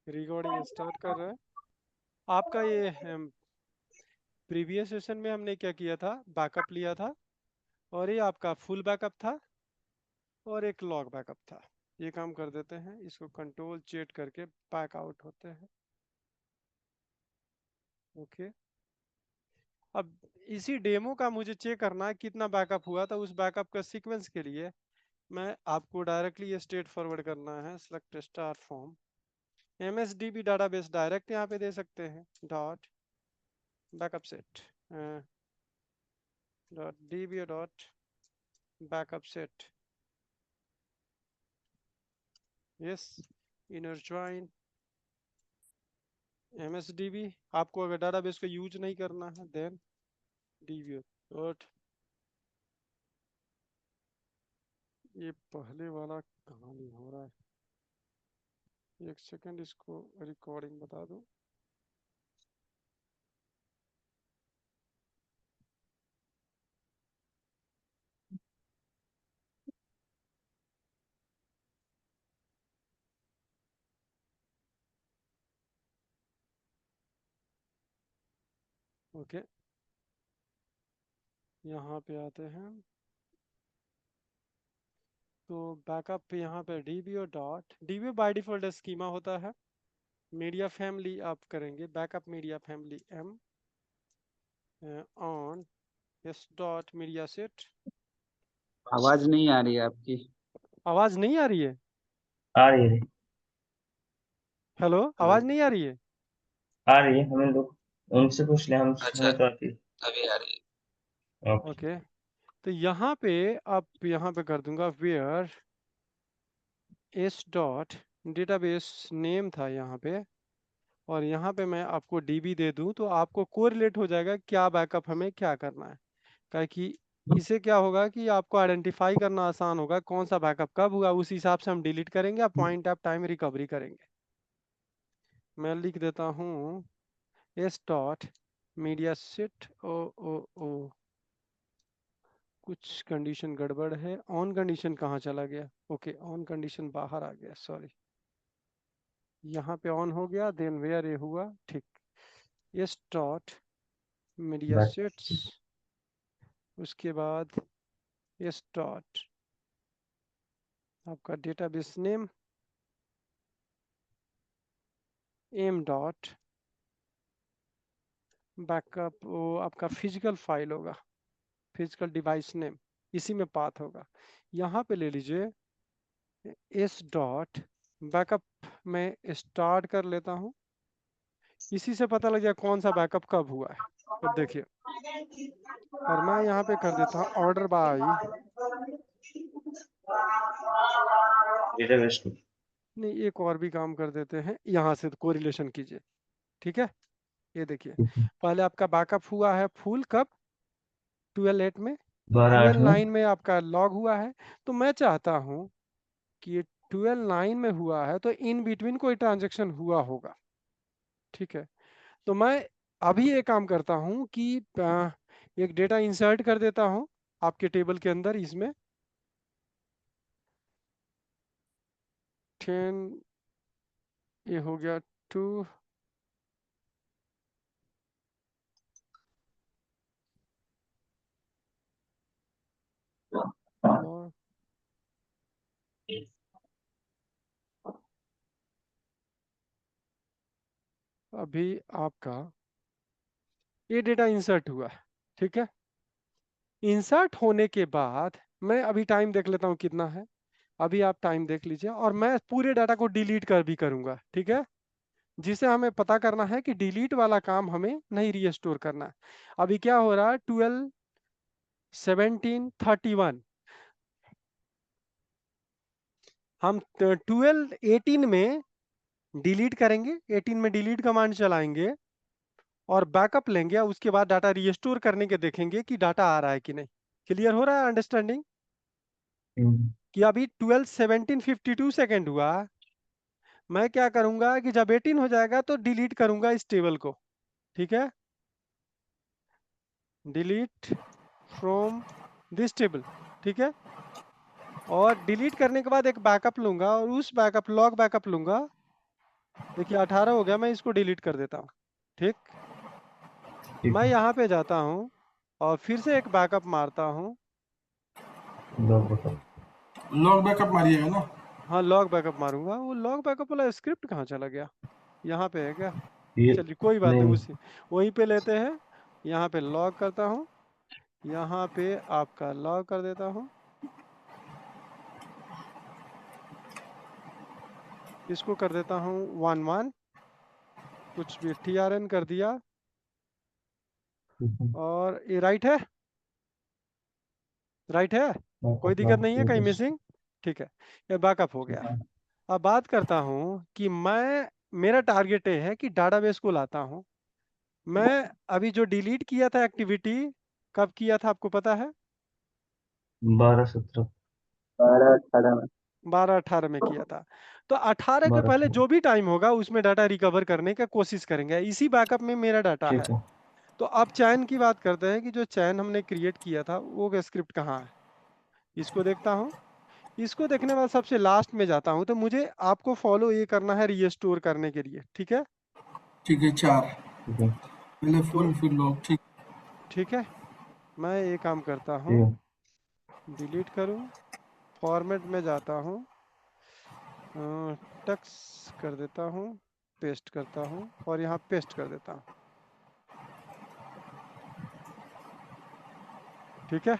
Recording start कर रहा है आपका। ये प्रीवियस सेशन में हमने क्या किया था, बैकअप लिया था, और ये आपका फुल बैकअप था और एक लॉग बैकअप था। ये काम कर देते हैं, इसको कंट्रोल चेट करके बैक आउट होते हैं। ओके, अब इसी डेमो का मुझे चेक करना है कितना बैकअप हुआ था। उस बैकअप का सीक्वेंस के लिए मैं आपको डायरेक्टली ये स्ट्रेट फॉरवर्ड करना है। Select star form MSDB database direct यहाँ पे दे सकते हैं। Dot backup set dot db dot backup set, yes, inner join MSDB। आपको अगर डाटाबेस को यूज नहीं करना है देन db डॉट, ये पहले वाला कहाँ नहीं हो रहा है, एक सेकंड इसको रिकॉर्डिंग बता दूं। ओके, यहाँ पे आते हैं तो बैकअप पे यहाँ पे dbo dot, dbo by default schema होता है। मीडिया फैमिली आप करेंगे backup media family m on s dot media set. आवाज नहीं आ रही है आपकी। आवाज नहीं आ रही है? आ रही है। हेलो, आवाज नहीं आ रही है? आ रही है, हमें लोग उनसे पूछ ले, हम अच्छा, हमें तो आती है। अभी आ रही ओके। ओके, तो यहाँ पे आप यहाँ पे कर दूंगा where s dot database name था यहाँ पे, और यहाँ पे मैं आपको db दे दूं तो आपको कोरिलेट हो जाएगा क्या बैकअप हमें क्या करना है। क्या कि इससे क्या होगा कि आपको आइडेंटिफाई करना आसान होगा कौन सा बैकअप कब हुआ, उस हिसाब से हम डिलीट करेंगे या पॉइंट ऑफ टाइम रिकवरी करेंगे। मैं लिख देता हूँ s डॉट मीडिया सेट ओ ओ ओ, कुछ कंडीशन गड़बड़ है। ऑन कंडीशन कहाँ चला गया? ओके, ऑन कंडीशन बाहर आ गया, सॉरी। यहाँ पे ऑन हो गया, देन वेयर ये हुआ, ठीक। s डॉट मीडिया बस सेट्स, उसके बाद s डॉट आपका database name m dot backup, वो आपका फिजिकल फाइल होगा, फिजिकल डिवाइस नेम, इसी में पाथ होगा। यहाँ पे ले लीजिए s डॉट बैकअप में स्टार्ट कर लेता हूँ, इसी से पता लग जाए कौन सा बैकअप कब हुआ है। अब देखिए, और मैं यहाँ पे कर देता हूँ ऑर्डर बाय, डेटाबेस को। नहीं एक और भी काम कर देते हैं, यहाँ से कोरिलेशन कीजिए, ठीक है। ये देखिए, पहले आपका बैकअप हुआ है फुल कब, 12/8 में, 12/8 में। 12/9 में आपका लॉग हुआ है। तो मैं चाहता हूँ कि ये 12/9 में हुआ है तो इन बिटवीन कोई ट्रांजेक्शन हुआ होगा, ठीक है। तो मैं अभी ये काम करता हूँ कि एक डेटा इंसर्ट कर देता हूँ आपके टेबल के अंदर। इसमें 10, ये हो गया 2, और अभी आपका ये डेटा इंसर्ट हुआ है, ठीक है। इंसर्ट होने के बाद मैं अभी टाइम देख लेता हूँ कितना है। अभी आप टाइम देख लीजिए, और मैं पूरे डाटा को डिलीट कर भी करूंगा, ठीक है। जिसे हमें पता करना है कि डिलीट वाला काम हमें नहीं रीस्टोर करना है। अभी क्या हो रहा है, 12/17/31, हम 12/18 में डिलीट करेंगे, 18 में डिलीट कमांड चलाएंगे और बैकअप लेंगे, उसके बाद डाटा रीस्टोर करने के देखेंगे कि डाटा आ रहा है कि नहीं। क्लियर हो रहा है अंडरस्टैंडिंग? कि अभी 12/17/52 सेकेंड हुआ, मैं क्या करूंगा कि जब 18 हो जाएगा तो डिलीट करूंगा इस टेबल को, ठीक है। डिलीट फ्रॉम दिस टेबल, ठीक है। और डिलीट करने के बाद एक बैकअप लूंगा, और उस बैकअप लॉग बैकअप लूंगा देखिए 18 हो गया, मैं इसको डिलीट कर देता हूँ। ठीक, ठीक मैं है। यहाँ पे जाता हूँ और फिर से एक बैकअप मारता हूँ। Log backup. लॉग बैकअप मारिएगा ना। हाँ लॉग बैकअप मारूंगा। वो लॉग बैकअप वाला स्क्रिप्ट कहाँ चला गया? यहाँ पे है क्या? ये चलिए कोई बात नहीं, नहीं। उसी वहीं पे लेते हैं। यहाँ पे लॉग करता हूँ, यहाँ पे आपका लॉग कर देता हूँ, इसको कर देता हूँ 11, कुछ भी TRN कर दिया। ठीक है। और ये राइट है, राइट है, कोई बैकअप दिक्कत लॉग नहीं है कहीं यूजर्स। मिसिंग? ठीक है, ये बैकअप हो गया। अब बात करता हूँ कि मैं, मेरा टारगेट ये है कि डाटाबेस को लाता हूँ। मैं अभी जो डिलीट किया था एक्टिविटी, कब किया था आपको पता है? 12-17। 12-18 में। 12-18 में किया था। तो 18 के पहले 12-18। जो भी टाइम होगा उसमें डाटा रिकवर करने का कोशिश करेंगे। इसी बैकअप में मेरा डाटा है। ठीक है। तो अब चैन की बात करते हैं कि जो चैन हमने क्रिएट किया था वो स्क्रिप्ट कहाँ है। इसको देखता हूँ, इसको देखने बाद सबसे लास्ट में जाता हूँ। तो मुझे आपको फॉलो ये करना है रीस्टोर करने के लिए, ठीक है? ठीक है 4, ठीक है। पहले तो फुल फिर लॉग। ठीक। ठीक है, मैं ये काम करता हूँ, ठीक है। डिलीट करूँ, फॉर्मेट में जाता हूँ, टेक्स्ट कर देता हूँ, पेस्ट करता हूँ और यहाँ पेस्ट कर देता हूँ। ठीक है,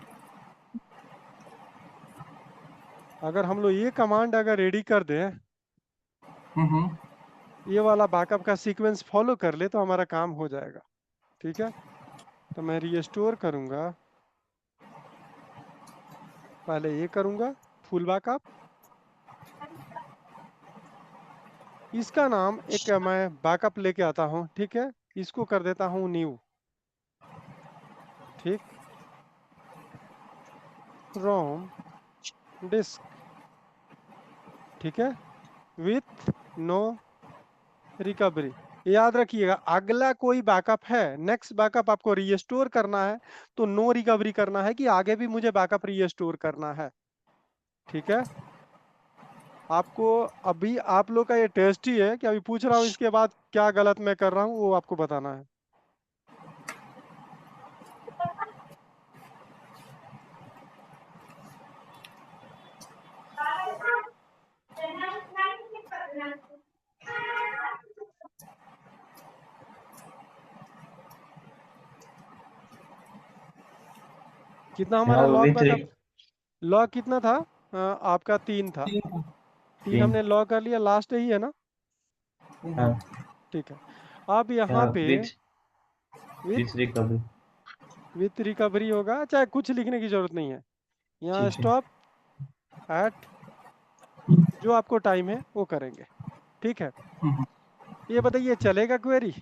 अगर हम लोग ये कमांड अगर रेडी कर दें, हम्म। ये वाला बैकअप का सीक्वेंस फॉलो कर ले, तो हमारा काम हो जाएगा। ठीक है, तो मैं रीस्टोर करूँगा, पहले ये करूँगा फुल बैकअप। इसका नाम एक मैं बैकअप लेके आता हूँ, ठीक है? इसको कर देता हूँ न्यू। ठीक, फ्रॉम डिस्क, ठीक है, विथ नो रिकवरी। याद रखिएगा, अगला कोई बैकअप है, नेक्स्ट बैकअप आपको रीस्टोर करना है तो नो रिकवरी करना है, कि आगे भी मुझे बैकअप रीस्टोर करना है। ठीक है, आपको अभी आप लोग का ये टेस्ट ही है कि अभी पूछ रहा हूँ, इसके बाद क्या गलत मैं कर रहा हूँ वो आपको बताना है। कितना हमारा हाँ लॉग विथ बैकअप, लॉग कितना था? आपका 3 था, 3 तीन। हमने लॉग कर लिया, लास्ट ही है ना? हाँ। ठीक है, अब यहाँ हाँ पे with with with recovery. With recovery होगा, चाहे कुछ लिखने की जरूरत नहीं है। यहाँ ठीक है। स्टॉप एट, जो आपको टाइम है वो करेंगे। ठीक है, ये बताइए चलेगा क्वेरी?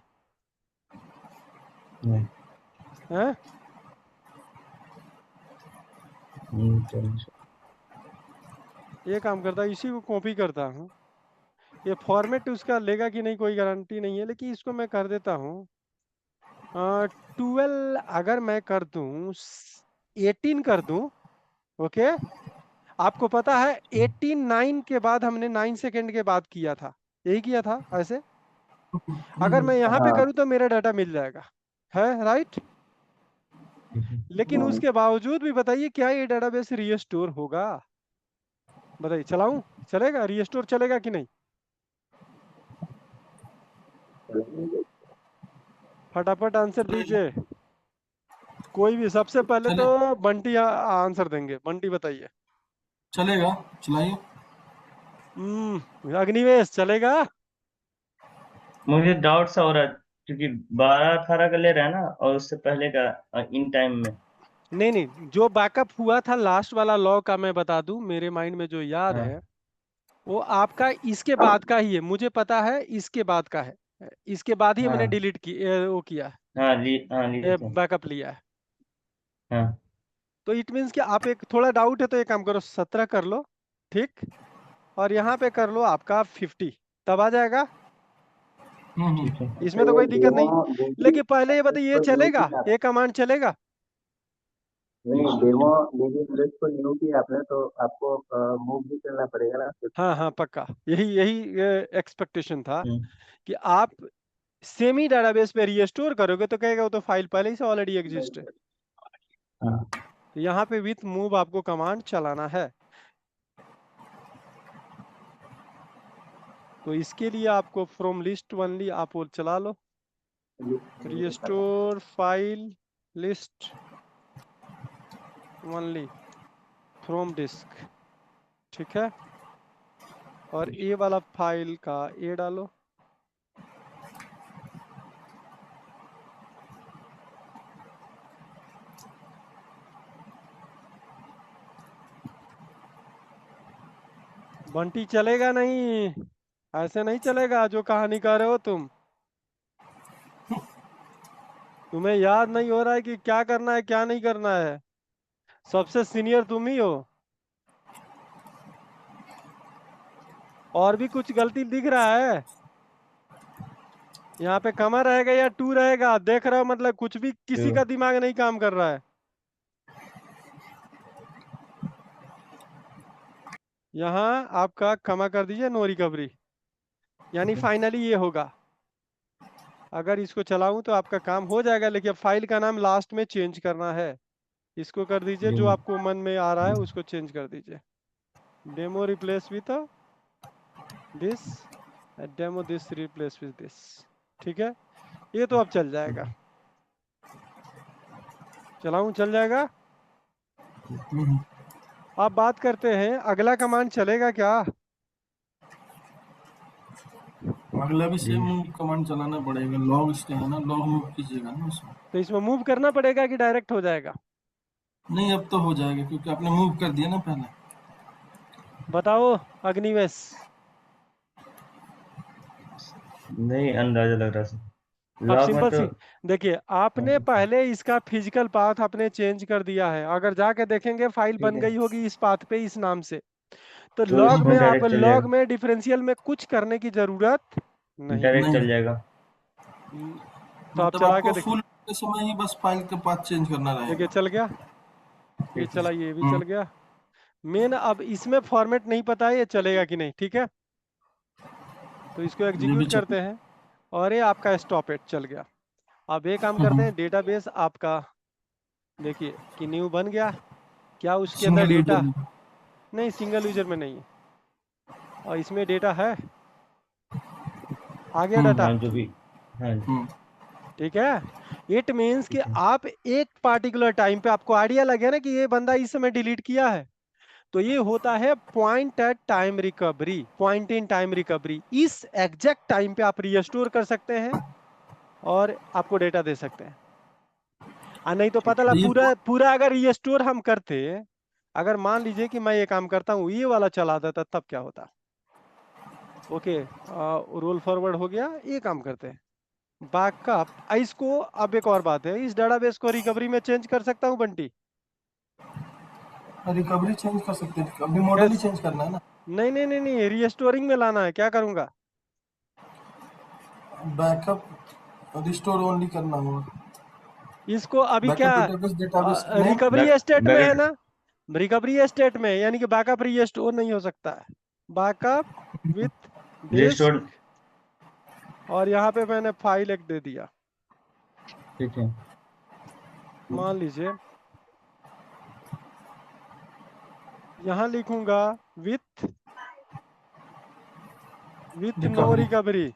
नहीं। हैं? चलिए। ये काम करता है, इसी को कॉपी करता हूँ। ये फॉर्मेट उसका लेगा कि नहीं कोई गारंटी नहीं है, लेकिन इसको मैं कर देता हूँ 12। अगर मैं कर दूं 18 कर दूं, ओके? आपको पता है 18 9 के बाद हमने 9 सेकेंड के बाद किया था, यही किया था ऐसे। अगर मैं यहाँ पे हाँ। करूँ तो मेरा डाटा मिल जाएगा, है राइट? ठीक है। लेकिन उसके बावजूद भी बताइए क्या ये डेटाबेस रीस्टोर होगा? बताइए, चलाऊं? चलेगा रीस्टोर, चलेगा कि नहीं? फटाफट आंसर दीजिए कोई भी। सबसे पहले चले तो बंटी आंसर देंगे। बंटी बताइए। चलेगा, चलाइए। अग्निवेश चलेगा? मुझे डाउट सा हो रहा है क्योंकि 12-18 का ले रहा है ना, और उससे पहले का इन टाइम में। नहीं नहीं, जो बैकअप हुआ था लास्ट वाला लॉ का मैं बता दूं, मेरे माइंड में जो याद हाँ। है वो आपका इसके बाद का ही है, मुझे पता है इसके बाद का है। इसके बाद ही हमने हाँ। डिलीट की वो किया हाँ लिए है, थे। बैकअप लिया है। हाँ। तो इट मीन्स कि आप, एक थोड़ा डाउट है तो एक काम करो, 17 कर लो। ठीक, और यहाँ पे कर लो आपका 50, तब आ जाएगा। ठीक है। इसमें तो कोई दिक्कत नहीं। वो दूसरी लेकिन पहले ये बताइए, ये इसको यूज ही चलेगा, था। ये कमांड चलेगा? नहीं, डेमो डीबी इंडेक्स को न्यू किया आपने तो आपको मूव भी करना पड़ेगा ना फिर। हाँ हाँ पक्का, यही यही एक्सपेक्टेशन था हम्म, कि आप सेमी डेटाबेस पे रीस्टोर करोगे तो कहेगा वो तो फाइल पहले ही से ऑलरेडी एग्जिस्ट है। हाँ, तो यहाँ पे विथ मूव आपको कमांड चलाना है। तो इसके लिए आपको फ्रॉम लिस्ट ओनली आप वो चला लो, restore file list only from disk, ठीक है। और ए वाला फाइल का ए डालो, बंटी चलेगा नहीं, ऐसे नहीं चलेगा जो कहानी कर रहे हो तुम। तुम्हें याद नहीं हो रहा है कि क्या करना है क्या नहीं करना है। सबसे सीनियर तुम ही हो। और भी कुछ गलती दिख रहा है यहाँ पे? कमा रहेगा या टू रहेगा देख रहे हो, मतलब कुछ भी किसी का दिमाग नहीं काम कर रहा है। यहाँ आपका क्षमा कर दीजिए, नो रिकवरी, यानी फाइनली ये होगा। अगर इसको चलाऊं तो आपका काम हो जाएगा, लेकिन अब फाइल का नाम लास्ट में चेंज करना है। इसको कर दीजिए, जो आपको मन में आ रहा है उसको चेंज कर दीजिए। Demo replace with this, demo this replace with this, ठीक है। ये तो अब चल जाएगा, चलाऊं चल जाएगा। अब बात करते हैं अगला कमांड चलेगा क्या? अगला भी सेम मूव कमांड चलाना पड़ेगा, लॉग स्टे है ना, लॉग मूव कीजिएगा ना उसमें। तो इसमें मूव करना पड़ेगा कि डायरेक्ट हो जाएगा? नहीं, अब तो हो जाएगा क्योंकि आपने मूव कर दिया ना पहले। बताओ अग्निवेश। नहीं अंदाजा लग रहा था। अब लॉग में सिंपल तो सी देखिए, आपने पहले इसका फिजिकल पाथ आपने चेंज कर दिया है। अगर जाके देखेंगे फाइल बन ठीक है, गई होगी इस पाथ पे इस नाम से। तो तो लॉग इसमें में आप डायरेक्ट चल लॉग जाएगा, में डिफरेंशियल में कुछ करने की जरूरत नहीं है। डायरेक्ट नहीं, चल जाएगा। तो आप मतलब चला आपको के देखिए, फुल के समय ही बस फाइल का पाथ चेंज करना देखिए रहेगा। चल गया, ये ठीक है, चला, ये भी चल गया। मेन अब इसमें फॉर्मेट नहीं पता है ये चलेगा कि नहीं, ठीक है। तो इसको ये भी एग्जीक्यूट चल। करते हैं और ये आपका स्टॉप इट चल गया। अब ये काम करते हैं, डेटाबेस आपका देखिए कि न्यू बन गया। क्या उसके अंदर सिंगल यूजर डेटा? में। नहीं, सिंगल यूजर में नहीं है। और इसमें डेटा है, आ गया डाटा, हाँ जो भी, हाँ हम्म ठीक है। इट मीन्स कि ठीक है, आप एक पार्टिकुलर टाइम पे आपको आइडिया लगे ना कि ये बंदा इस समय डिलीट किया है, तो ये होता है point at time recovery, point in time recovery. इस एग्जैक्ट टाइम पे आप रीस्टोर कर सकते हैं और आपको डेटा दे सकते हैं। नहीं तो ठीक पता है। लगा ये पूरा पूरा अगर रीस्टोर हम करते, अगर मान लीजिए कि मैं ये काम करता हूँ ये वाला चला देता, तब क्या होता? ओके, रोल फॉरवर्ड हो गया, ये काम करते हैं। बैकअप, इसको अब एक और बात है, इस डेटाबेस को रिकवरी में चेंज कर सकता हूँ बंटी? रिकवरी चेंज कर सकते हैं, अभी मॉडल ही कैस चेंज करना है ना। नहीं नहीं नहीं नहीं, रीस्टोरिंग में लाना है, क्या करूंगा? बैकअप रिस्टोर ओनली करना होगा। इसको अभी क्या, backup database database name. Recovery state में है बैक ना, रिकवरी स्टेट में, यानी कि बैकअप रीस्टोर नहीं हो सकता है। बैकअप विथ रिस्टोर, डिस्क, और यहाँ पे मैंने फाइल एक दे दिया, ठीक है, मान लीजिए यहाँ लिखूंगा विथ नो रिकवरी, रिकवरी।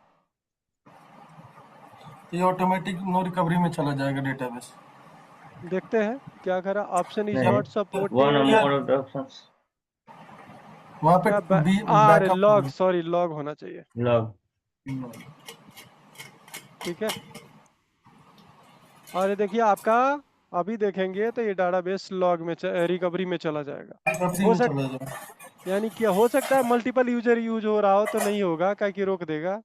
ये ऑटोमेटिक नो रिकवरी में चला जाएगा डेटाबेस। देखते हैं क्या करा, ऑप्शन इज नहीं, नॉट वन और supported. More of the options, वहां पे क्या बैकअप लॉग, सॉरी लॉग होना चाहिए, लॉग, ठीक है। और ये देखिए आपका, अभी देखेंगे तो ये डाटाबेस लॉग में रिकवरी में चला जाएगा। रिकवरी हो में सक चला जाएगा। यानी क्या हो सकता है मल्टीपल यूजर यूज हो रहा हो तो नहीं होगा, क्या कि रोक देगा।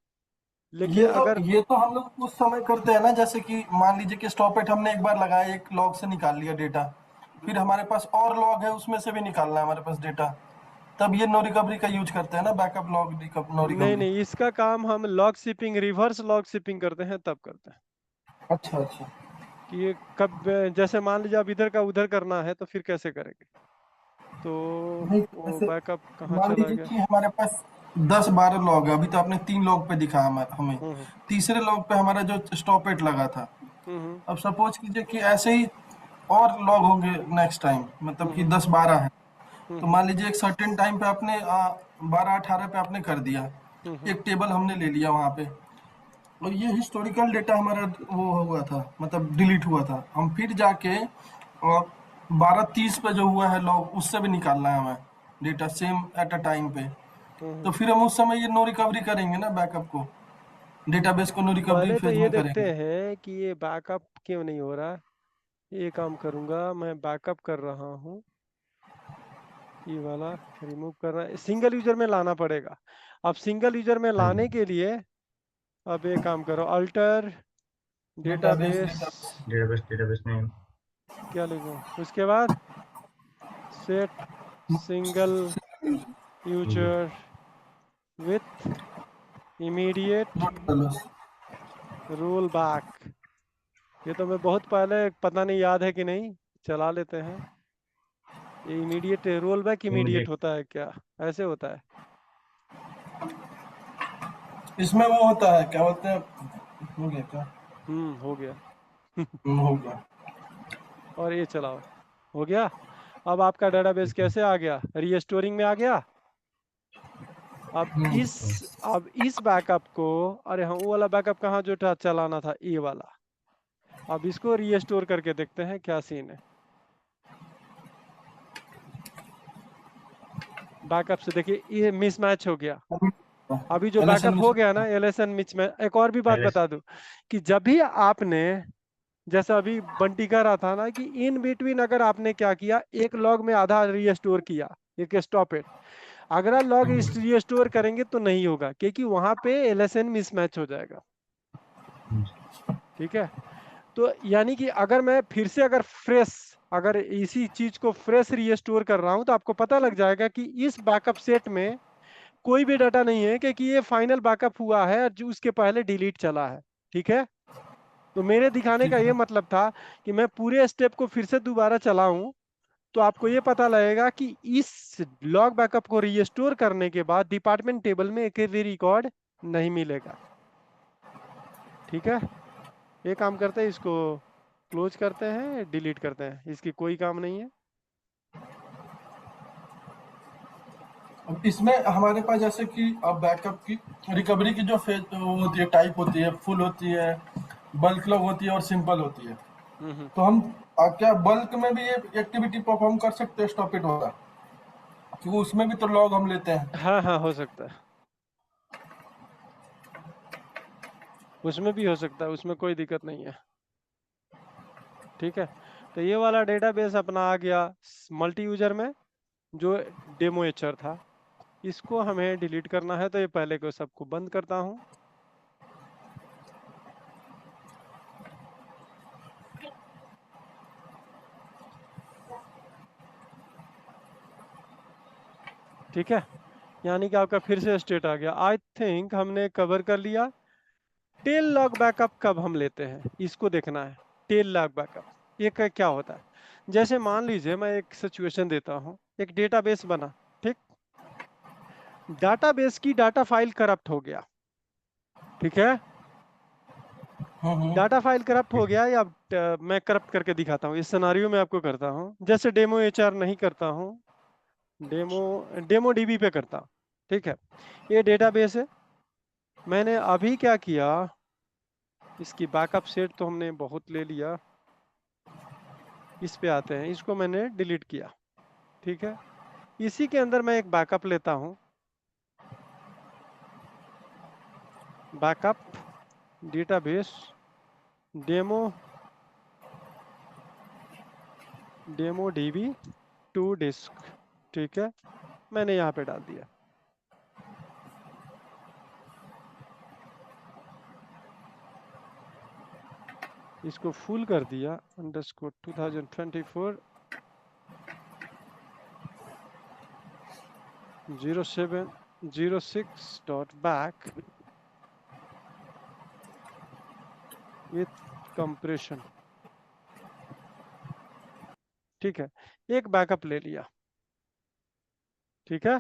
लेकिन ये तो अगर ये तो हम लोग उस समय करते हैं ना, जैसे कि मान लीजिए कि स्टॉप एट हमने एक बार लगाया, एक लॉग से निकाल लिया डेटा, फिर हमारे पास और लॉग है उसमें से भी निकालना है हमारे पास डेटा, तब ये नो रिकवरी का यूज करते हैं ना, बैकअप लॉग नो नहीं रिकवरी। नहीं, इसका काम हम log shipping, reverse log shipping करते हैं तब करते हैं। अच्छा अच्छा। कि ये कब, जैसे मान लीजिए आप इधर का उधर करना है तो फिर कैसे करेंगे? तो नहीं, वो जैसे बैकअप कहाँ मान चला लीजिए गया? कि हमारे पास 10-12 लॉग है, अभी तो आपने 3 लॉग पे दिखाया हमें। हम्म तीसरे लॉग पे हमारा जो स्टॉपेट लगा था, हम्म अब सपोज कीजिए कि ऐसे ही और लॉग होंगे नेक्स्ट टाइम, मतलब कि हम्म 10-12 है, तो हम्म मान लीजिए एक सर्टेन टाइम पे आपने 12-18 पे आपने कर दिया, हम्म एक टेबल हमने ले लिया वहाँ पे, और ये हिस्टोरिकल डेटा हमारा वो हुआ था, मतलब डिलीट हुआ था। हम फिर जाके 12:30 पे जो हुआ है लॉग, उससे भी निकालना है हमें data same at a time पे। तो हम्म। फिर हम उस समय ये नो रिकवरी करेंगे ना, बैकअप को, डेटाबेस को नो रिकवरी पहले तो फेज ये में देखते करेंगे। हैं कि ये बैकअप क्यों नहीं हो रहा। ये काम करूंगा मैं, बैकअप कर रहा हूँ, ये वाला रिमूव कर रहा है, सिंगल यूजर में लाना पड़ेगा। अब सिंगल यूजर में लाने के लिए अब ये काम करो, alter database database, database database name. क्या लिखूं उसके बाद, set single user with immediate database. Roll back. ये तो मैं बहुत पहले, पता नहीं याद है कि नहीं, चला लेते हैं। ये immediate roll back immediate immediate. होता है क्या? ऐसे होता है? इसमें वो होता है, क्या बोलते हैं, हो गया क्या? हो गया। हो गया। और ये चलाओ, हो गया। अब आपका डेटाबेस कैसे आ गया? रीस्टोरिंग में आ गया। अब इस अब इस बैकअप को, अरे हाँ, वो वाला बैकअप कहाँ जो था चलाना था, ये वाला। अब इसको रीस्टोर करके देखते हैं क्या सीन है। बैकअप से देखिए ये मिसमैच हो गया। अभी जो एलएसएन बैकअप में हो गया ना, एलएसएन मिसमैच। एक और भी बात एलएस। बता दूं कि जब भी आपने, जैसा अभी बंटी कह रहा था ना कि इन बिटवीन अगर आपने क्या किया, एक लॉग में आधा रीस्टोर किया, एक स्टॉप इट, अगर आप लॉग रीस्टोर करेंगे तो नहीं होगा, क्योंकि वहां पे एलएसएन मिसमैच हो जाएगा। ठीक है? तो यानी कि अगर मैं फिर से अगर फ्रेश, अगर इसी चीज को फ्रेश रीस्टोर कर रहा हूं तो आपको पता लग जाएगा कि इस बैकअप सेट में कोई भी डाटा नहीं है, क्योंकि ये फाइनल बैकअप हुआ है जो उसके पहले डिलीट चला है। ठीक है? तो मेरे दिखाने का ठीक ये है। मतलब था कि मैं पूरे स्टेप को फिर से दोबारा चलाऊं, तो आपको ये पता लगेगा कि इस लॉग बैकअप को रीस्टोर करने के बाद डिपार्टमेंट टेबल में एक भी रिकॉर्ड नहीं मिलेगा। ठीक है? ये काम करते हैं, इसको क्लोज करते हैं, डिलीट करते हैं, इसकी कोई काम नहीं है। अब इसमें हमारे पास जैसे कि अब बैकअप की रिकवरी की जो फेज वो होती है, टाइप होती है, फुल होती है, बल्क लॉग होती है और सिंपल होती है। हम्म। तो हम क्या बल्क में भी ये एक्टिविटी परफॉर्म कर सकते हैं, स्टॉप इट होगा, क्योंकि उसमें भी तो लॉग हम लेते हैं। हाँ हाँ, हो सकता है, उसमें भी हो सकता है, उसमें कोई दिक्कत नहीं है। ठीक है? तो ये वाला डेटाबेस अपना आ गया मल्टी यूजर में, जो डेमो एचर था। इसको हमें डिलीट करना है, तो ये पहले को सबको बंद करता हूँ। ठीक है? यानी कि आपका फिर से स्टेट आ गया। आई थिंक हमने कवर कर लिया। टेल लॉग बैकअप कब हम लेते हैं, इसको देखना है। टेल लॉग बैकअप ये क्या होता है? जैसे मान लीजिए मैं एक सिचुएशन देता हूँ, एक डेटाबेस बना। ठीक? डेटाबेस की डाटा फाइल करप्ट हो गया। ठीक है? हम्म। डाटा फाइल करप्ट हो गया, या मैं करप्ट करके दिखाता हूँ, इस सिनारियो में आपको करता हूँ, जैसे डेमो एचआर नहीं करता हूँ, डेमो डेमो डीबी पे करता हूँ। ठीक है? ये डेटाबेस है। मैंने अभी क्या किया, इसकी बैकअप सेट तो हमने बहुत ले लिया। इस पे आते हैं, इसको मैंने डिलीट किया। ठीक है? इसी के अंदर मैं एक बैकअप लेता हूँ, backup database demo demo DB to disk. ठीक है? मैंने यहाँ पे डाल दिया, इसको फुल कर दिया, underscore 2024 0706 dot back with compression. ठीक है, एक बैकअप ले लिया, ठीक है।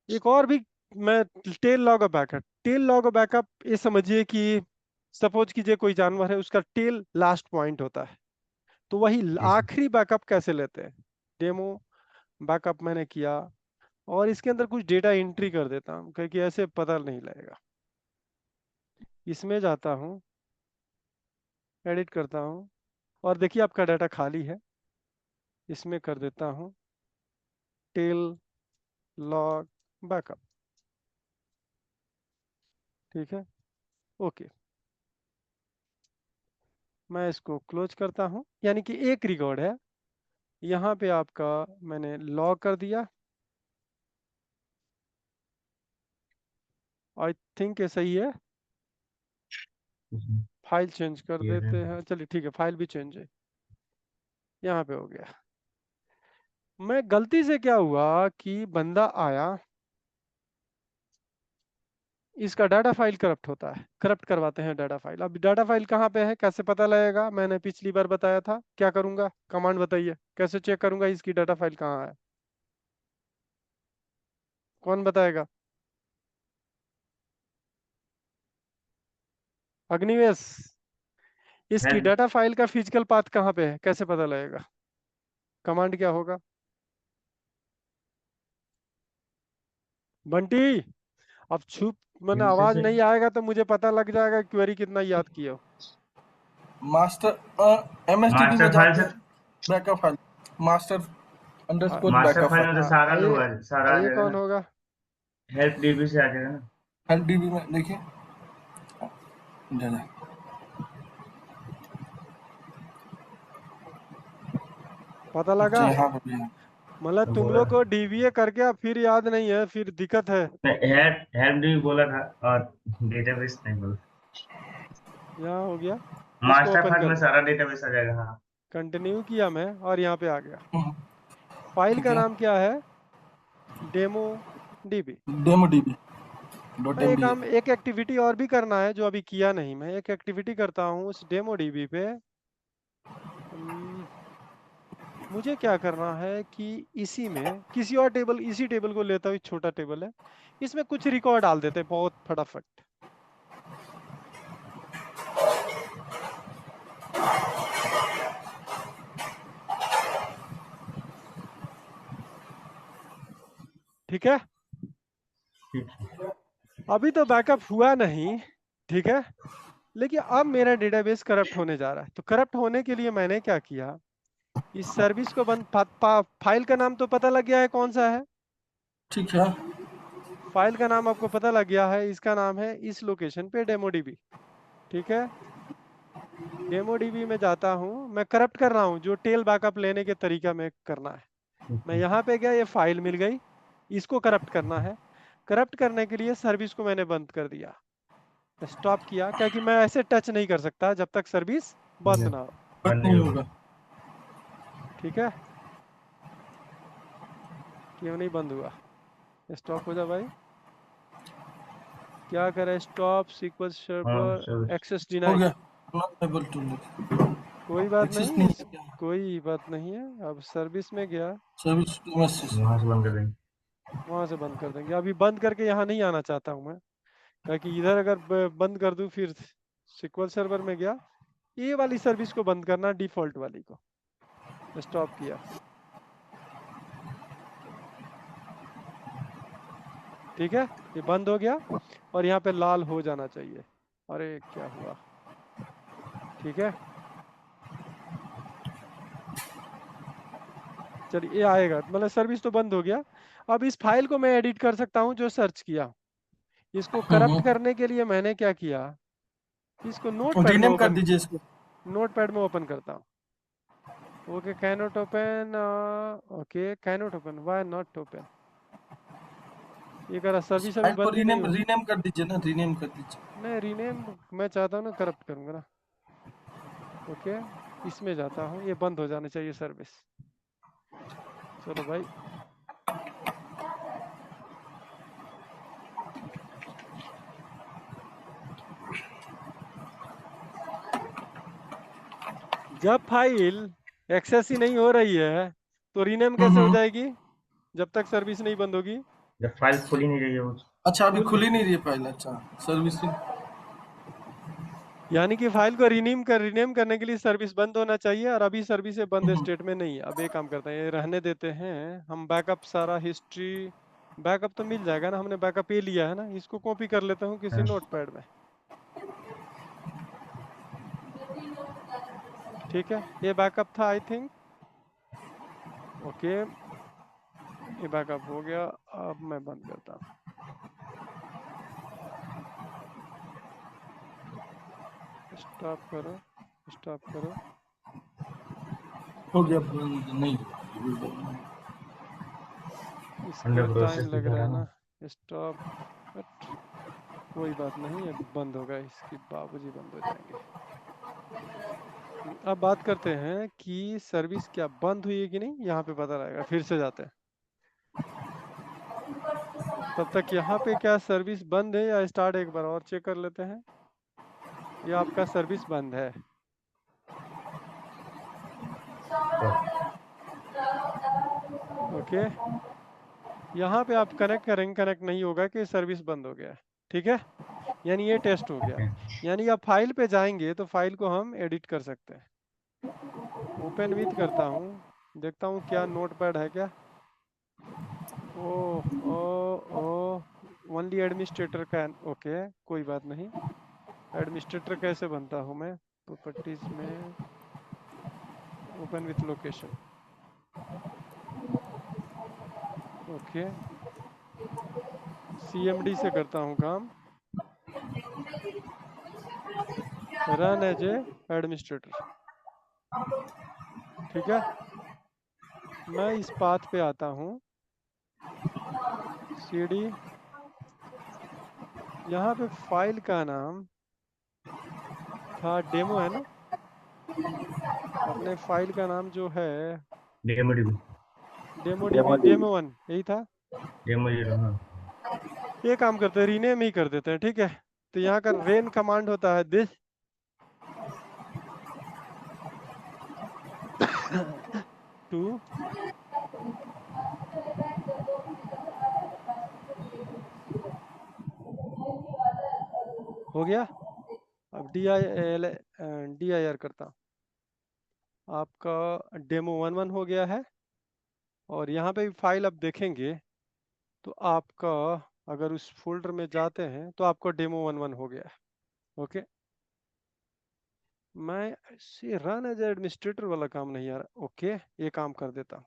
एक और भी मैं tail log of backup, tail log of backup ये समझिए कि सपोज कीजिए कोई जानवर है, उसका टेल लास्ट पॉइंट होता है, तो वही आखिरी बैकअप कैसे लेते हैं। डेमो बैकअप मैंने किया और इसके अंदर कुछ डेटा एंट्री कर देता हूँ क्योंकि ऐसे पता नहीं लगेगा। इसमें जाता हूँ, एडिट करता हूँ और देखिए आपका डाटा खाली है। इसमें कर देता हूँ टेल लॉग बैकअप, ठीक है, ओके। मैं इसको क्लोज करता हूँ, यानी कि एक रिकॉर्ड है यहाँ पे आपका मैंने लॉग कर दिया। आई थिंक ये सही है। फाइल चेंज कर देते हैं, चलिए ठीक है, फाइल भी चेंज है, यहाँ पे हो गया। मैं गलती से क्या हुआ कि बंदा आया, इसका डाटा फाइल करप्ट होता है, करप्ट करवाते हैं डाटा फाइल। अब डाटा फाइल कहाँ पे है, कैसे पता लगेगा, मैंने पिछली बार बताया था। क्या करूंगा, कमांड बताइए, कैसे चेक करूंगा इसकी डाटा फाइल कहाँ है, कौन बताएगा। अग्निवेश, इसकी हेल्प डाटा फाइल का फिजिकल पाथ कहाँ पे है, कैसे पता लगेगा, कमांड क्या होगा। बंटी, अब छुप मैंने फिर आवाज से नहीं आएगा तो मुझे पता लग जाएगा क्वेरी कितना याद किया हो। मास्टर MSDB में मास्टर फाइल जाके से, बैकअप फाइल, मास्टर आ- underscore master backup file file, में तो सारा आइए, लोग सारा आ आइए जाएगा कौन ना। होगा। हेल्प डीबी से आ जाएगा ना। हेल्प DB में देखिए, पता अच्छा लगा, यहाँ पर भी है। मतलब तुम बोला लोग को डीबीए करके अब फिर याद नहीं है, फिर दिक्कत है। हेल्प हेल्प डीबी बोला था और डेटाबेस नहीं बोला। यहाँ हो गया, इसको मास्टर ओपन फाइल कर में दो। सारा डेटाबेस आ जाएगा। हाँ कंटिन्यू किया मैं और यहाँ पे आ गया। हम्म, फाइल ठीक का है, नाम क्या है, demo DB. Demo DB dot मैं एक MD। काम, एक एक्टिविटी और भी करना है जो अभी किया नहीं। मैं एक एक्टिविटी करता हूँ उस डेमो डीबी पे। मुझे क्या करना है कि इसी में किसी और टेबल, इसी टेबल को लेता हूँ, छोटा टेबल है, इसमें कुछ रिकॉर्ड डाल देते हैं बहुत फटाफट। ठीक है, ठीक है। अभी तो बैकअप हुआ नहीं, ठीक है, लेकिन अब मेरा डेटाबेस करप्ट होने जा रहा है। तो करप्ट होने के लिए मैंने क्या किया, इस सर्विस को बंद, फाइल का नाम तो पता लग गया है कौन सा है, ठीक है, फाइल का नाम आपको पता लग गया है, इसका नाम है इस लोकेशन पे डेमो डीबी, ठीक है। डेमो डीबी में जाता हूँ, मैं करप्ट कर रहा हूँ, जो टेल बैकअप लेने के तरीका में करना है। मैं यहाँ पे गया, ये फाइल मिल गई, इसको करप्ट करना है। करप्ट करने के लिए सर्विस को मैंने बंद कर दिया, स्टॉप किया, क्या कि मैं ऐसे टच नहीं कर सकता जब तक सर्विस बंद ना हो, बट बंद नहीं नहीं होगा। होगा। ठीक है। क्यों नहीं बंद हुआ, स्टॉप हो जा भाई। क्या करें, स्टॉप सीक्वल हाँ सर्वर सर्विस एक्सेस हो डिनाई। गया, नॉट एबल टू कोई बात एक्सेस नहीं, नहीं इस है, कोई बात नहीं है। अब सर्विस में गया, सर्विस मैसेज। वहां से बंद कर देंगे। वहां से बंद कर देंगे। अभी बंद करके यहाँ नहीं आना चाहता हूँ मैं, ताकि इधर अगर बंद कर दूं फिर सिक्वल सर्वर में गया, ये वाली सर्विस को बंद करना, डिफॉल्ट वाली को। स्टॉप किया, ठीक है, ये बंद हो गया और यहाँ पे लाल हो जाना चाहिए। अरे क्या हुआ, ठीक है, चलिए ये आएगा, मतलब सर्विस तो बंद हो गया। अब इस फाइल को मैं एडिट कर सकता हूँ जो सर्च किया। इसको करप्ट करने के लिए मैंने क्या किया, इसको नोटपैड में रीनेम कर ओपन, दीजिए इसको। नोटपैड में ओपन करता हूँ। Okay, cannot open, okay cannot open, why not open. ये करा, सर्विस अभी फाइल को बंद ही नहीं रीनेम हुई। रीनेम कर दीजिए ना, रीनेम कर दीजिए। नहीं रीनेम, मैं चाहता हूँ ना करप्ट करूंगा ना। ओके, इसमें जाता हूँ, ये बंद हो जाना चाहिए सर्विस। चलो भाई, जब फाइल एक्सेस ही नहीं हो रही है तो रीनेम कैसे हो जाएगी जब तक सर्विस नहीं बंद होगी? जब फाइल खुल ही नहीं रही है वो। अच्छा अभी खुल खुल ही नहीं रही है फाइल। अच्छा सर्विसिंग। यानी कि फाइल को रीनेम करने के लिए सर्विस बंद होना चाहिए और अभी सर्विस बंद स्टेट में नहीं है। अब एक काम करते हैं, ये रहने देते हैं, हम बैकअप सारा हिस्ट्री बैकअप तो मिल जाएगा ना, हमने बैकअप ये लिया है ना, इसको कॉपी कर लेता हूँ किसी हाँ। नोटपैड में। ठीक है, ये बैकअप था आई थिंक। ओके, ये बैकअप हो गया। अब मैं बंद करता हूँ। स्टॉप करो, स्टॉप करो। हो गया बंद नहीं हुआ। इसको अंडर प्रोसेस टाइम लग दिखा रहा रहा है है ना। ना। स्टॉप, बट कोई बात नहीं, ये बंद होगा, इसकी बाबूजी बंद हो जाएंगे। अब बात करते हैं कि सर्विस क्या बंद हुई है कि नहीं, यहाँ पे पता रहेगा। फिर से जाते हैं, तब तक यहाँ पे क्या सर्विस बंद है या स्टार्ट, एक बार और चेक कर लेते हैं। ये आपका सर्विस बंद है। तो ओके, यहाँ पे आप कनेक्ट करेंगे, कनेक्ट नहीं होगा कि सर्विस बंद हो गया है। ठीक है, यानी ये टेस्ट हो गया। ओके। यानी आप फाइल पे जाएंगे तो फाइल को हम एडिट कर सकते हैं। ओपन विथ करता हूँ, देखता हूँ क्या नोटपैड है क्या। ओ ओ ओ ओनली एडमिनिस्ट्रेटर कैन, ओके कोई बात नहीं। एडमिनिस्ट्रेटर कैसे बनता हूँ मैं? प्रॉपर्टीज में open with location, okay CMD से करता हूँ काम, रन एज ए एडमिनिस्ट्रेटर। ठीक है, मैं इस पाथ पे आता हूँ, सीडी, यहाँ पे फाइल का नाम था डेमो है ना, अपने फाइल का नाम जो है demo DB. Demo demo dB, D demo one यही था। डेमो 0 हाँ। ये काम करते हैं, रीनेम ही कर देते हैं। ठीक है, तो यहाँ का रेन कमांड होता है दिस टू, हो गया। अब डी आई आर करता हूँ, आपका डेमो 1 हो गया है। और यहाँ पे भी फाइल आप देखेंगे तो आपका, अगर उस फोल्डर में जाते हैं तो आपका डेमो 1 हो गया है। ओके, मैं से रन एज एडमिनिस्ट्रेटर वाला काम नहीं आ रहा। ओके, ये काम कर देता हूँ।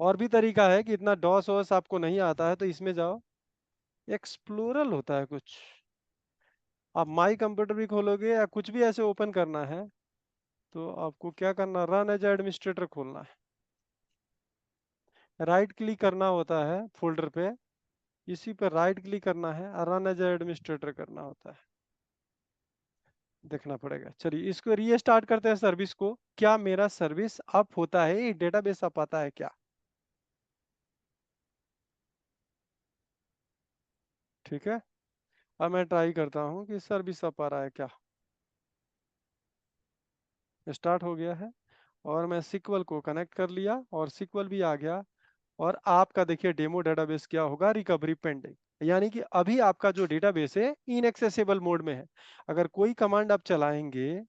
और भी तरीका है कि इतना डॉस वॉस आपको नहीं आता है तो इसमें जाओ, एक्सप्लोरल होता है कुछ, आप माई कंप्यूटर भी खोलोगे या कुछ भी ऐसे ओपन करना है तो आपको क्या करना, रन एज एडमिनिस्ट्रेटर खोलना है, राइट क्लिक करना होता है फोल्डर पे, इसी पर राइट क्लिक करना है और रन एज एडमिनिस्ट्रेटर करना होता है। देखना पड़ेगा। चलिए इसको रीस्टार्ट करते हैं सर्विस को। क्या मेरा सर्विस अप होता है, डेटाबेस अप आता है क्या? ठीक है, अब मैं ट्राई करता हूँ कि सर्विस अप आ रहा है क्या। स्टार्ट हो गया है और मैं सिक्वल को कनेक्ट कर लिया और सिक्वल भी आ गया। और आपका देखिए डेमो डेटाबेस क्या होगा, रिकवरी पेंडिंग, यानी कि अभी आपका जो डेटाबेस है इनएक्सेसिबल मोड में है। अगर कोई कमांड आप चलाएंगे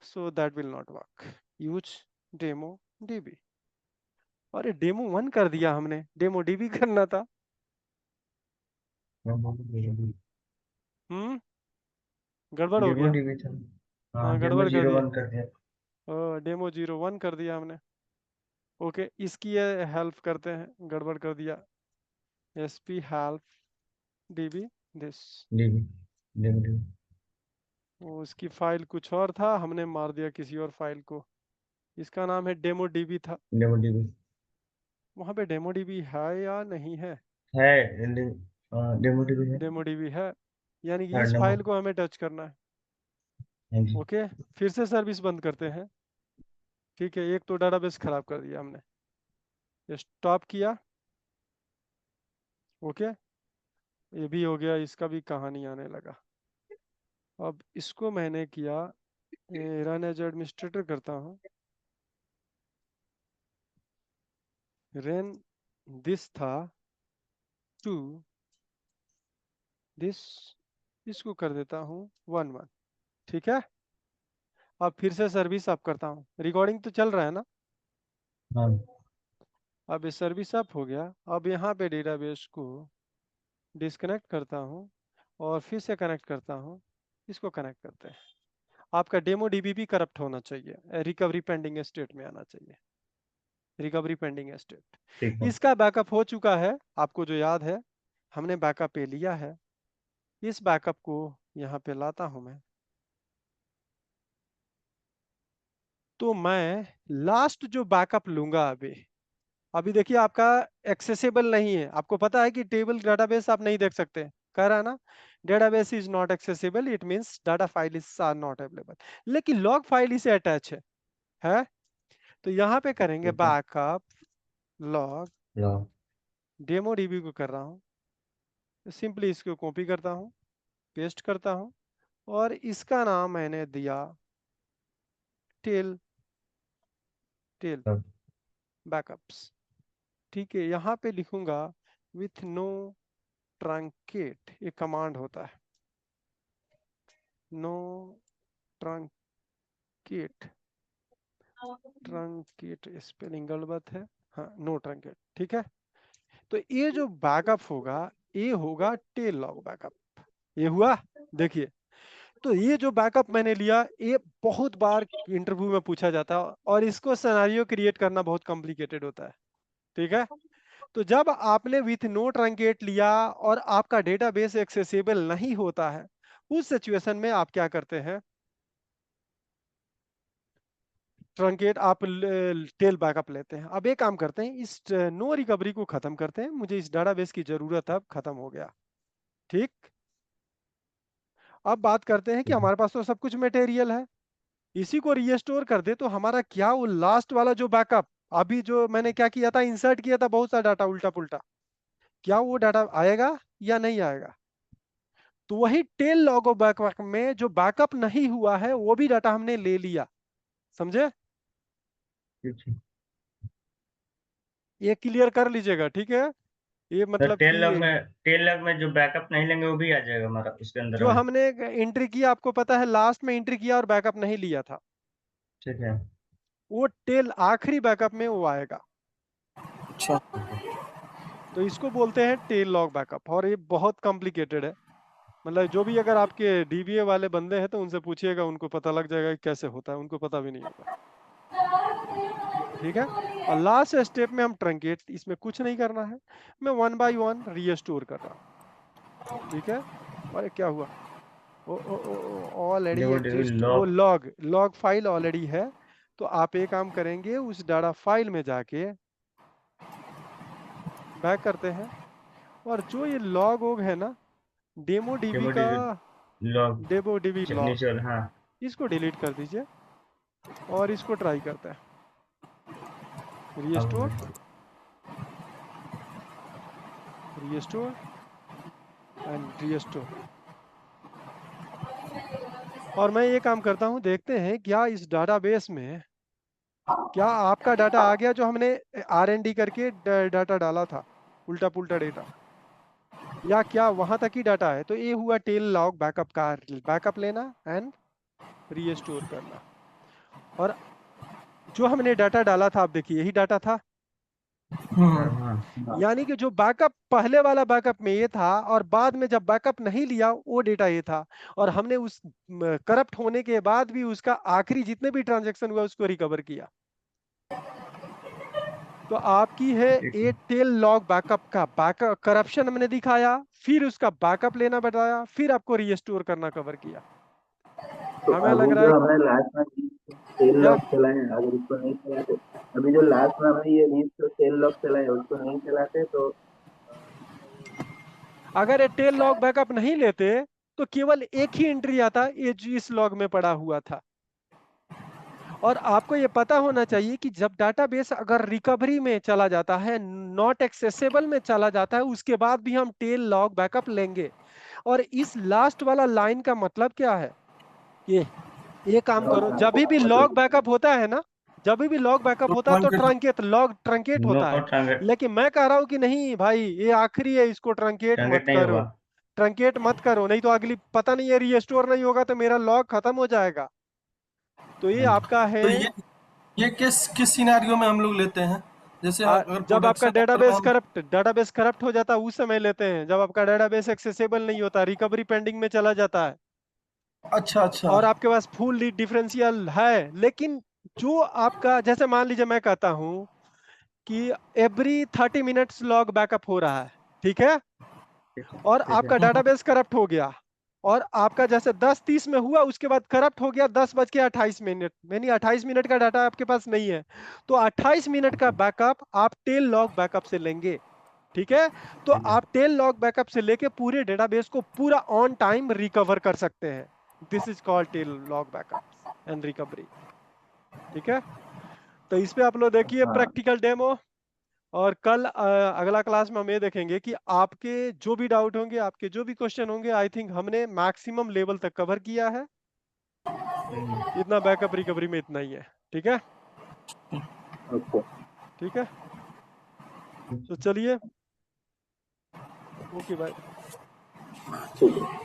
so that will not work, use demo dB. और ये डेमो 1 कर दिया हमने, डेमो डीबी करना था। हम्म, गड़बड़ हो डेमो गया। डीबी था। हाँ हाँ डेमो गड़बड़ कर जीरो दिया, वन कर दिया। डेमो 01 कर दिया हमने। ओके, इसकी ये हेल्प करते हैं, गड़बड़ कर दिया। sp help db this, dB demo dB. वो उसकी फाइल कुछ और था, हमने मार दिया किसी और फाइल को। इसका नाम है डेमो डीबी था। डेमो डीबी वहाँ पे डेमो डीबी है या नहीं है? है। डेमो डीबी है। डेमो डीबी है, यानी कि थर्ड इस नंबर। फाइल को हमें टच करना है। हाँ जी। ओके, फिर से सर्विस बंद करते हैं। ठीक है, एक तो डाटाबेस खराब कर दिया हमने, ये स्टॉप किया। ओके, ये भी हो गया, इसका भी कहानी आने लगा। अब इसको मैंने किया, रन एज एडमिनिस्ट्रेटर करता हूँ। रेन दिस था टू दिस, इसको कर देता हूँ 1 1। ठीक है, अब फिर से सर्विस अप करता हूँ। रिकॉर्डिंग तो चल रहा है ना? हाँ अब ये सर्विस अप हो गया। अब यहाँ पे डेटाबेस को डिस्कनेक्ट करता हूँ और फिर से कनेक्ट करता हूँ। इसको कनेक्ट करते हैं। आपका डेमो डीबी भी करप्ट होना चाहिए, रिकवरी पेंडिंग स्टेट में आना चाहिए, रिकवरी पेंडिंग स्टेट। ठीक है। इसका बैकअप हो चुका है, आपको जो याद है हमने बैकअप ले लिया है। इस बैकअप को यहाँ पे लाता हूँ मैं, तो मैं लास्ट जो बैकअप लूंगा अभी, अभी देखिए आपका एक्सेसिबल नहीं है। आपको पता है कि टेबल डेटाबेस आप नहीं देख सकते, कह रहा है ना, database is not accessible, it means data file is are not available. लेकिन लॉग फाइल इसे अटैच है? तो यहाँ पे करेंगे ठीक है। बैकअप लॉग, लो। डेमो डीबी को कर रहा हूँ, सिंपली इसको कॉपी करता हूँ, पेस्ट करता हूँ और इसका नाम मैंने दिया टेल, टेल लो। बैकअप्स। ठीक है, यहाँ पे लिखूंगा विथ नो ट्रंकेट, ये कमांड होता है, नो ट्रंकेट, ट्रंकेट स्पेलिंग गलत है, हाँ नो ट्रंकेट। ठीक है, तो ये जो बैकअप होगा ये होगा टेल लॉग बैकअप। ये हुआ, देखिए। तो ये जो बैकअप मैंने लिया ये बहुत बार इंटरव्यू में पूछा जाता है और इसको सिनेरियो क्रिएट करना बहुत कॉम्प्लिकेटेड होता है। ठीक है, तो जब आपने विथ नो ट्रंकेट लिया और आपका डेटाबेस एक्सेसिबल नहीं होता है, उस सिचुएशन में आप क्या करते हैं, ट्रंकेट आप टेल बैकअप लेते हैं। अब एक काम करते हैं, इस नो रिकवरी को खत्म करते हैं, मुझे इस डेटाबेस की जरूरत अब खत्म हो गया। ठीक, अब बात करते हैं कि ठीक है। हमारे पास तो सब कुछ मटेरियल है, इसी को रीस्टोर कर दे तो हमारा क्या वो लास्ट वाला जो बैकअप, अभी जो मैंने क्या किया था, इंसर्ट किया था बहुत सा डाटा उल्टा पुल्टा, क्या वो डाटा आएगा या नहीं आएगा? तो वही टेल लॉग बैकअप में जो बैकअप नहीं हुआ है वो भी डाटा हमने ले लिया, समझे? ठीक है। ये क्लियर कर लीजिएगा, ठीक है? ये तो मतलब कि टेल लॉग में जो बैकअप नहीं लेंगे वो भी आ जाएगा हमारा उसके अंदर जो में। हमने एंट्री किया, आपको पता है लास्ट में एंट्री किया और बैकअप नहीं लिया था, ठीक है। वो टेल आखिरी बैकअप में वो आएगा। अच्छा, तो इसको बोलते हैं टेल लॉग बैकअप और ये बहुत कॉम्प्लिकेटेड है। मतलब जो भी अगर आपके डीबीए वाले बंदे हैं तो उनसे पूछिएगा, उनको पता लग जाएगा कि कैसे होता है, उनको पता भी नहीं होगा। ठीक है, और लास्ट स्टेप में हम ट्रंकेट, इसमें कुछ नहीं करना है, मैं 1 बाय 1 रीस्टोर कर रहा हूँ। ठीक है, और क्या हुआ, ऑलरेडी डेमो डेबी एग्जिस्ट, वो लॉग। लॉग फाइल ऑलरेडी है। तो आप एक काम करेंगे, उस डाटा फाइल में जाके बैक करते हैं और जो ये लॉग वोग है ना, डेमो डीबी डेमो का, DB log demo DB log, नीचे वाला, हाँ। इसको डिलीट कर दीजिए और इसको ट्राई करते हैं, अब रीस्टोर, रीस्टोर एंड रीस्टोर। और मैं ये काम करता हूं, देखते हैं क्या इस डाटाबेस में क्या आपका डाटा आ गया जो हमने R&D करके डाटा डाला था, उल्टा पुल्टा डेटा, या क्या वहां तक ही डाटा है? तो ये हुआ टेल लॉग बैकअप का, बैकअप लेना एंड रीस्टोर करना। और जो हमने डाटा डाला था, आप देखिए यही डाटा था, हाँ। यानी कि जो बैकअप पहले वाला बैकअप में ये था और बाद में जब बैकअप नहीं लिया वो डेटा ये था, और हमने उस करप्ट होने के बाद भी उसका आखिरी जितने भी ट्रांजैक्शन हुआ उसको रिकवर किया। तो आपकी है ठीक ए है। टेल लॉग बैकअप का बैकअप करप्शन हमने दिखाया, फिर उसका बैकअप लेना बताया, फिर आपको रीस्टोर करना कवर किया। तो हमें लग अभी रहा जो है हमने लास्ट में टेल क्या, लॉक चलाए हैं, अगर उसको नहीं चलाते, अभी जो लास्ट में हमने ये रीच टेल लॉक चलाए उसको नहीं चलाते तो अगर ये टेल लॉग बैकअप नहीं लेते तो केवल एक ही एंट्री आता, ये जो इस लॉग में पड़ा हुआ था। और आपको ये पता होना चाहिए कि जब डाटाबेस अगर रिकवरी में चला जाता है, नॉट एक्सेसिबल में चला जाता है, उसके बाद भी हम टेल लॉग बैकअप लेंगे। और इस लास्ट वाला लाइन का मतलब क्या है, ये काम करो, जब भी लॉग बैकअप होता है ना, जब भी लॉग बैकअप होता है तो लॉग ट्रंकेट होता है। नोट ट्रांगेट लेकिन मैं कह रहा हूँ कि नहीं भाई, ये आखिरी है, इसको ट्रंकेट मत ट्रांगेट नहीं करो, होगा। ट्रंकेट मत करो, नहीं तो अगली पता नहीं, ये रीस्टोर नहीं होगा तो मेरा लॉग खत्म हो जाएगा। तो ये आपका है तो ये किस किस सिनेरियो में हम लोग लेते हैं? जैसे अगर जब आपका प्रोडक्शन ऑर्डर में हम डेटाबेस करप्ट हो जाता है उस समय लेते हैं, जब आपका डेटाबेस एक्सेसिबल नहीं होता, रिकवरी पेंडिंग में चला जाता है, अच्छा अच्छा और आपके पास फुल डिफरेंशियल है, लेकिन जो आपका, जैसे मान लीजिए मैं कहता हूं कि एवरी 30 मिनट्स लॉग बैकअप हो रहा है, ठीक है, और ठीक है। आपका डेटाबेस करप्ट हो गया, और आपका जैसे 10:30 में हुआ, उसके बाद करप्ट हो गया 10:28, यानी 28 मिनट का डाटा आपके पास नहीं है, तो 28 मिनट का बैकअप आप टेल लॉग बैकअप से लेंगे, ठीक है। तो आप टेल लॉग बैकअप से लेके पूरे डेटाबेस को पूरा ऑन टाइम रिकवर कर सकते हैं। This is called tail log backup and recovery, ठीक है। तो इस पे आप लोग देखिए हाँ प्रैक्टिकल डेमो, और कल अगला क्लास में हम ये देखेंगे कि आपके जो भी डाउट होंगे, आपके जो भी क्वेश्चन होंगे, आई थिंक हमने मैक्सिमम लेवल तक कवर किया है, इतना बैकअप रिकवरी में इतना ही है, ठीक है। ओके ठीक है, तो चलिए, ओके बाय। ठीक है।